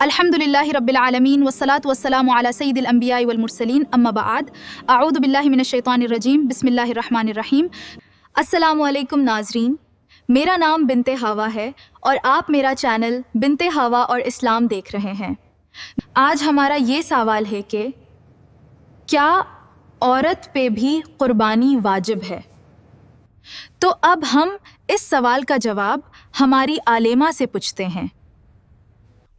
अल्हम्दुलिल्लाहि रब्बिल आलमीन वस्सलातु वस्सलामु अला सय्यिदिल अंबिया'i वल मुरसलीन अम्मा बाद अऊज़ु बिल्लाहि मिनश शैतानिर रजीम बिस्मिल्लाहिर रहमानिर रहीम। अस्सलामु अलैकुम नाज़रीन, मेरा नाम बिनते हवा है और आप मेरा चैनल बिनते हवा और इस्लाम देख रहे हैं। आज हमारा ये सवाल है कि क्या औरत पे भी कुर्बानी वाजिब है? तो अब हम इस सवाल का जवाब हमारी आलेमा से पूछते हैं।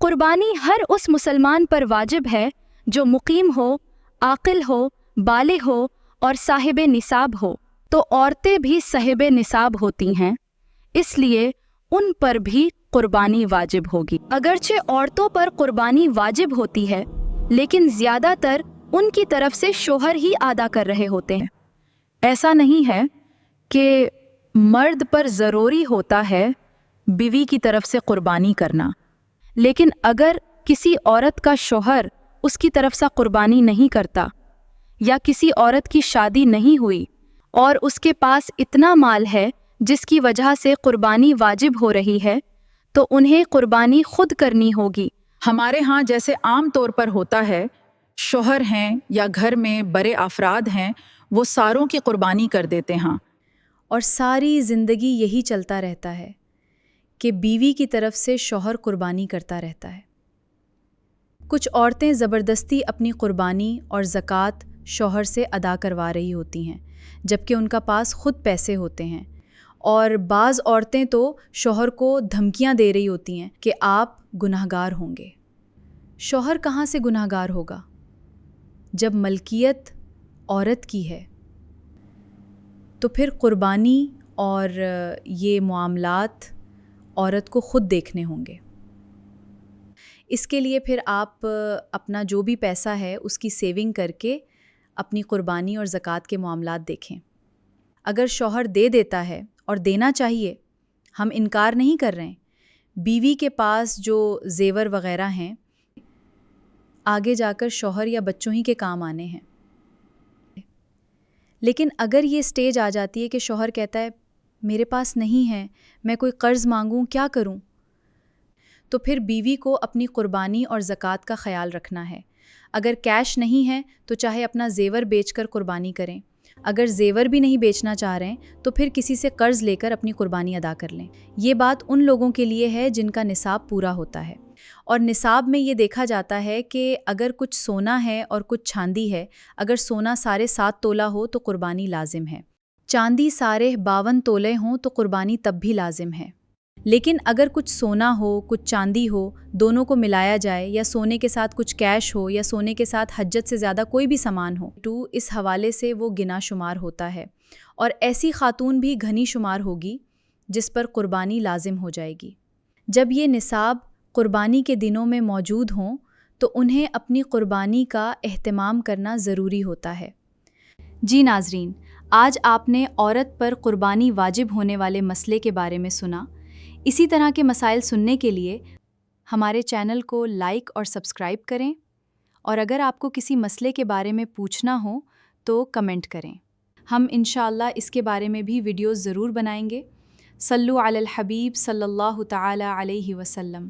कुर्बानी हर उस मुसलमान पर वाजिब है जो मुकीम हो, आकिल हो, बालिग हो और साहिब निसाब हो। तो औरतें भी साहिब निसाब होती हैं, इसलिए उन पर भी कुर्बानी वाजिब होगी। अगरचे औरतों पर कुर्बानी वाजिब होती है, लेकिन ज़्यादातर उनकी तरफ से शोहर ही अदा कर रहे होते हैं। ऐसा नहीं है कि मर्द पर ज़रूरी होता है बीवी की तरफ से कुर्बानी करना, लेकिन अगर किसी औरत का शौहर उसकी तरफ से कुर्बानी नहीं करता या किसी औरत की शादी नहीं हुई और उसके पास इतना माल है जिसकी वजह से कुर्बानी वाजिब हो रही है, तो उन्हें कुर्बानी खुद करनी होगी। हमारे यहाँ जैसे आम तौर पर होता है, शौहर हैं या घर में बड़े अफराद हैं, वो सारों की कुर्बानी कर देते हैं और सारी ज़िंदगी यही चलता रहता है कि बीवी की तरफ से शौहर कुर्बानी करता रहता है। कुछ औरतें ज़बरदस्ती अपनी कुर्बानी और ज़कात शौहर से अदा करवा रही होती हैं, जबकि उनका पास ख़ुद पैसे होते हैं। और बाज़ औरतें तो शौहर को धमकियां दे रही होती हैं कि आप गुनाहगार होंगे। शौहर कहाँ से गुनाहगार होगा जब मलकियत औरत की है? तो फिर कुर्बानी और ये मामलात औरत को ख़ुद देखने होंगे। इसके लिए फिर आप अपना जो भी पैसा है उसकी सेविंग करके अपनी कुर्बानी और ज़कात के मामलात देखें। अगर शौहर दे देता है, और देना चाहिए, हम इनकार नहीं कर रहे हैं, बीवी के पास जो ज़ेवर वग़ैरह हैं आगे जाकर शौहर या बच्चों ही के काम आने हैं। लेकिन अगर ये स्टेज आ जाती है कि शौहर कहता है मेरे पास नहीं है, मैं कोई कर्ज़ मांगूं, क्या करूं? तो फिर बीवी को अपनी कुर्बानी और ज़कात का ख़याल रखना है। अगर कैश नहीं है तो चाहे अपना ज़ेवर बेचकर कुर्बानी करें। अगर ज़ेवर भी नहीं बेचना चाह रहे हैं तो फिर किसी से कर्ज़ लेकर अपनी कुर्बानी अदा कर लें। ये बात उन लोगों के लिए है जिनका निसाब पूरा होता है। और निसाब में ये देखा जाता है कि अगर कुछ सोना है और कुछ चांदी है, अगर सोना 7.5 तोला हो तो कुर्बानी लाजिम है, चांदी 52 तोले हों तो कुर्बानी तब भी लाजिम है। लेकिन अगर कुछ सोना हो, कुछ चांदी हो, दोनों को मिलाया जाए, या सोने के साथ कुछ कैश हो, या सोने के साथ हज्जत से ज़्यादा कोई भी सामान हो, तो इस हवाले से वो गिना शुमार होता है। और ऐसी खातून भी घनी शुमार होगी जिस पर कुर्बानी लाजिम हो जाएगी। जब ये निसाब कुर्बानी के दिनों में मौजूद हों तो उन्हें अपनी कुर्बानी का एहतमाम करना ज़रूरी होता है। जी नाज़रीन, आज आपने औरत पर कुर्बानी वाजिब होने वाले मसले के बारे में सुना। इसी तरह के मसाइल सुनने के लिए हमारे चैनल को लाइक और सब्सक्राइब करें, और अगर आपको किसी मसले के बारे में पूछना हो तो कमेंट करें। हम इंशाअल्लाह इसके बारे में भी वीडियोज़ ज़रूर बनाएंगे। सल्लु अलल हबीब सल्लल्लाहु तआला अलैहि वसल्लम।